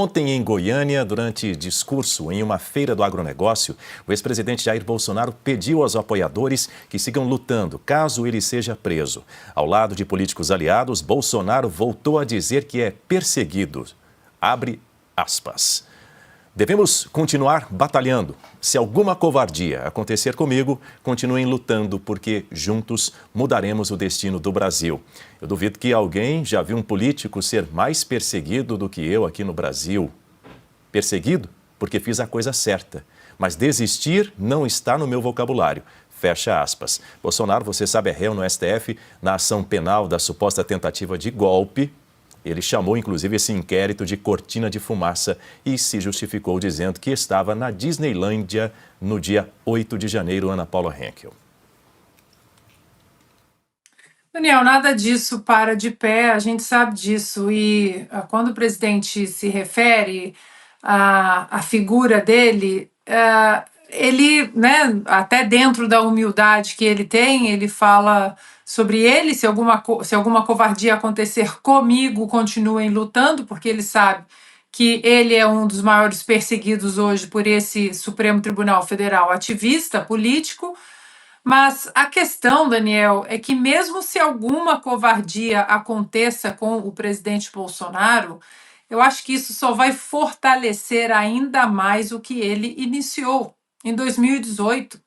Ontem, em Goiânia, durante discurso em uma feira do agronegócio, o ex-presidente Jair Bolsonaro pediu aos apoiadores que sigam lutando caso ele seja preso. Ao lado de políticos aliados, Bolsonaro voltou a dizer que é perseguido. Abre aspas. Devemos continuar batalhando. Se alguma covardia acontecer comigo, continuem lutando, porque juntos mudaremos o destino do Brasil. Eu duvido que alguém já viu um político ser mais perseguido do que eu aqui no Brasil. Perseguido porque fiz a coisa certa, mas desistir não está no meu vocabulário. Fecha aspas. Bolsonaro, você sabe, é réu no STF na ação penal da suposta tentativa de golpe. Ele chamou, inclusive, esse inquérito de cortina de fumaça e se justificou dizendo que estava na Disneylândia no dia 8 de janeiro, Ana Paula Henkel. Daniel, nada disso para de pé, a gente sabe disso. E quando o presidente se refere à figura dele, ele, né, até dentro da humildade que ele tem, ele fala sobre ele, se alguma covardia acontecer comigo, continuem lutando, porque ele sabe que ele é um dos maiores perseguidos hoje por esse Supremo Tribunal Federal ativista, político. Mas a questão, Daniel, é que mesmo se alguma covardia aconteça com o presidente Bolsonaro, eu acho que isso só vai fortalecer ainda mais o que ele iniciou em 2018.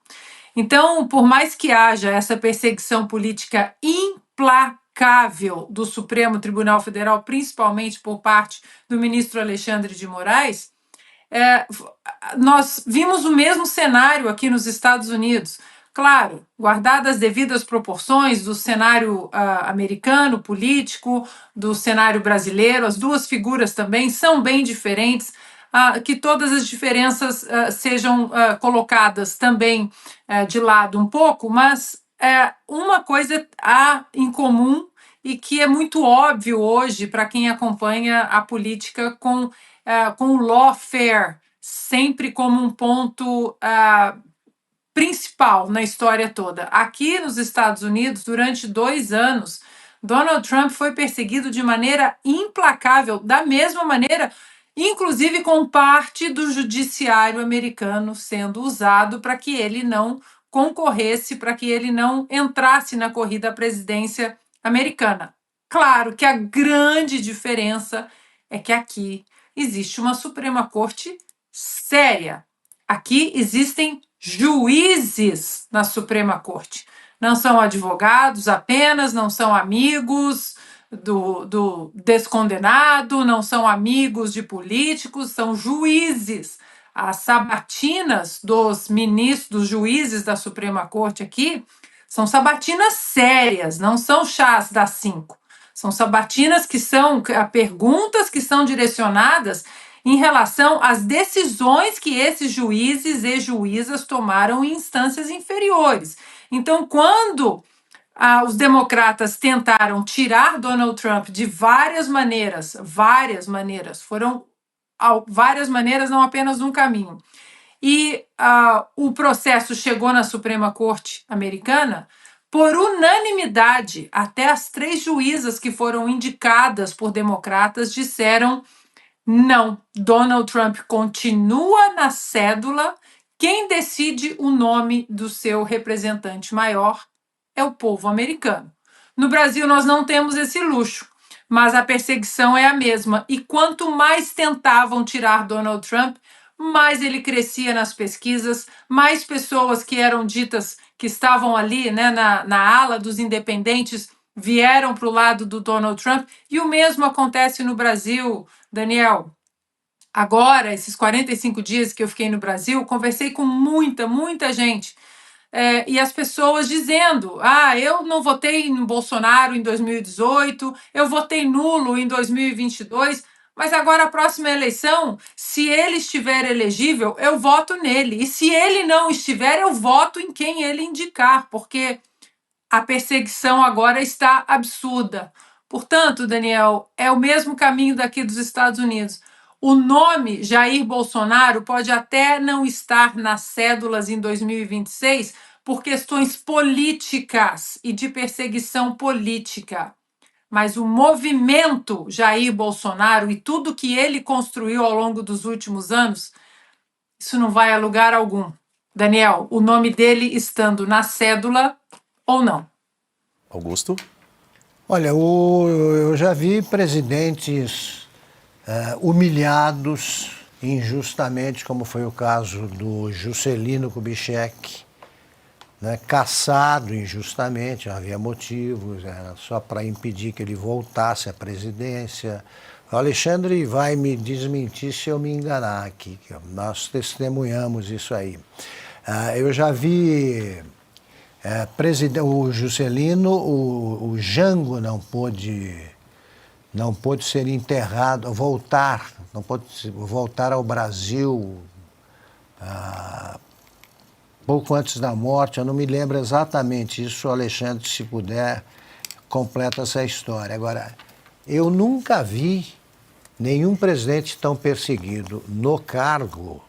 Então, por mais que haja essa perseguição política implacável do Supremo Tribunal Federal, principalmente por parte do ministro Alexandre de Moraes, nós vimos o mesmo cenário aqui nos Estados Unidos. Claro, guardadas as devidas proporções do cenário americano, político, do cenário brasileiro, as duas figuras também são bem diferentes, que todas as diferenças sejam colocadas também de lado um pouco, mas uma coisa há em comum e que é muito óbvio hoje para quem acompanha a política com o lawfare sempre como um ponto principal na história toda. Aqui nos Estados Unidos, durante 2 anos, Donald Trump foi perseguido de maneira implacável, da mesma maneira, inclusive com parte do judiciário americano sendo usado para que ele não concorresse, para que ele não entrasse na corrida à presidência americana. Claro que a grande diferença é que aqui existe uma Suprema Corte séria. Aqui existem juízes na Suprema Corte. Não são advogados apenas, não são amigos do descondenado, não são amigos de políticos, são juízes. As sabatinas dos ministros, dos juízes da Suprema Corte aqui, são sabatinas sérias, não são chás das 5. São sabatinas que são perguntas que são direcionadas em relação às decisões que esses juízes e juízas tomaram em instâncias inferiores. Então, quando os democratas tentaram tirar Donald Trump de várias maneiras, foram várias maneiras, não apenas um caminho, e o processo chegou na Suprema Corte americana, por unanimidade, até as 3 juízas que foram indicadas por democratas disseram: não, Donald Trump continua na cédula, quem decide o nome do seu representante maior é o povo americano. No Brasil, nós não temos esse luxo, mas a perseguição é a mesma. E quanto mais tentavam tirar Donald Trump, mais ele crescia nas pesquisas, mais pessoas que eram ditas que estavam ali, né, na ala dos independentes vieram para o lado do Donald Trump. E o mesmo acontece no Brasil, Daniel. Agora, esses 45 dias que eu fiquei no Brasil, conversei com muita gente. E as pessoas dizendo: eu não votei no Bolsonaro em 2018, eu votei nulo em 2022, mas agora a próxima eleição, se ele estiver elegível, eu voto nele. E se ele não estiver, eu voto em quem ele indicar, porque a perseguição agora está absurda. Portanto, Daniel, é o mesmo caminho daqui dos Estados Unidos. O nome Jair Bolsonaro pode até não estar nas cédulas em 2026 por questões políticas e de perseguição política. mas o movimento Jair Bolsonaro e tudo que ele construiu ao longo dos últimos anos, isso não vai a lugar algum. Daniel, o nome dele estando na cédula ou não? Augusto? Olha, eu já vi presidentes humilhados injustamente, como foi o caso do Juscelino Kubitschek, né, caçado injustamente, havia motivos, era só para impedir que ele voltasse à presidência. O Alexandre vai me desmentir se eu me enganar aqui, que nós testemunhamos isso aí. Eu já vi o Juscelino, o Jango não pôde ser enterrado, não pôde voltar ao Brasil pouco antes da morte, eu não me lembro exatamente isso, o Alexandre, se puder, completa essa história. Agora, eu nunca vi nenhum presidente tão perseguido no cargo.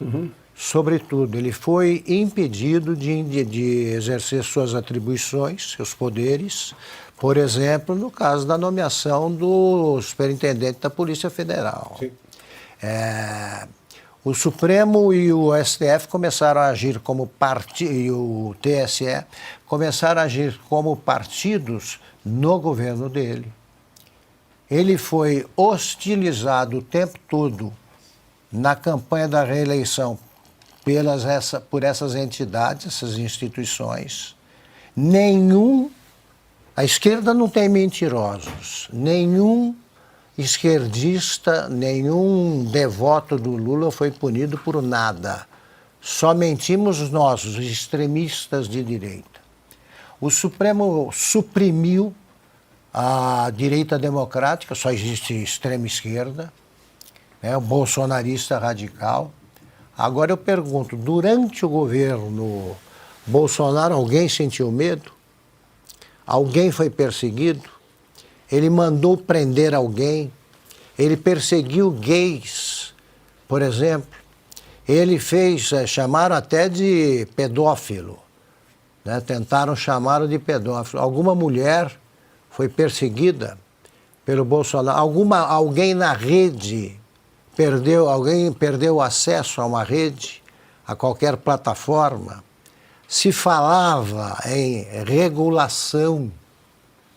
Sobretudo, ele foi impedido de exercer suas atribuições, seus poderes, por exemplo, no caso da nomeação do superintendente da Polícia Federal. O Supremo e o STF começaram a agir como partido, e o TSE começaram a agir como partidos no governo dele. Ele foi hostilizado o tempo todo na campanha da reeleição por essas entidades, essas instituições. A esquerda não tem mentirosos, nenhum esquerdista, nenhum devoto do Lula foi punido por nada. Só mentimos nós, os extremistas de direita. O Supremo suprimiu a direita democrática, só existe extrema esquerda, o bolsonarista radical. Agora eu pergunto, durante o governo Bolsonaro, alguém sentiu medo? Alguém foi perseguido? Ele mandou prender alguém? Ele perseguiu gays, por exemplo? Ele chamaram até de pedófilo, né? Tentaram chamá-lo de pedófilo. Alguma mulher foi perseguida pelo Bolsonaro? Alguém na rede alguém perdeu acesso a uma rede, a qualquer plataforma? Se falava em regulação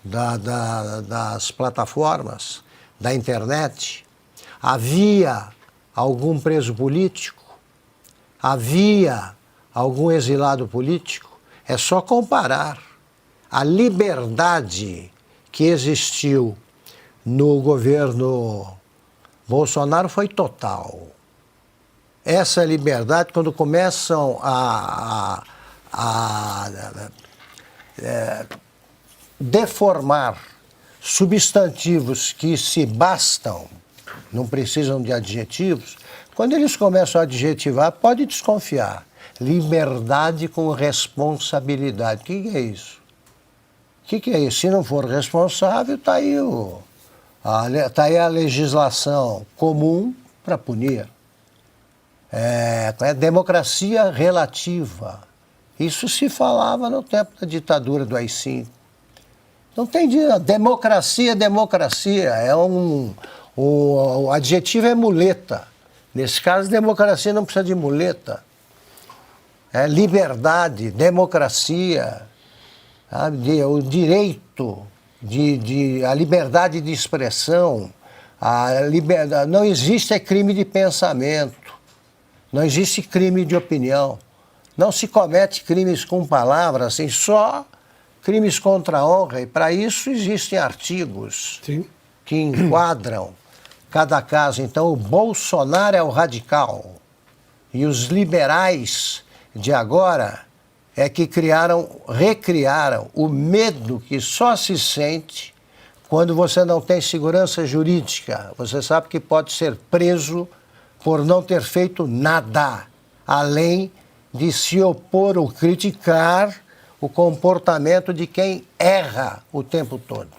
das plataformas, da internet? Havia algum preso político? Havia algum exilado político? É só comparar. A liberdade que existiu no governo Bolsonaro foi total. Essa liberdade, quando começam a deformar substantivos que se bastam, não precisam de adjetivos, quando eles começam a adjetivar, pode desconfiar. Liberdade com responsabilidade. O que é isso? O que é isso? Se não for responsável, está aí, a legislação comum para punir. Democracia relativa. Isso se falava no tempo da ditadura do AI-5. Não tem democracia. O adjetivo é muleta. Nesse caso, democracia não precisa de muleta. Liberdade, democracia, sabe? O direito, a liberdade de expressão, não existe crime de pensamento, não existe crime de opinião, não se comete crimes com palavras, assim, só crimes contra a honra, e para isso existem artigos que enquadram cada caso. Então, o Bolsonaro é o radical e os liberais de agora é que recriaram o medo que só se sente quando você não tem segurança jurídica. Você sabe que pode ser preso por não ter feito nada, além de se opor ou criticar o comportamento de quem erra o tempo todo.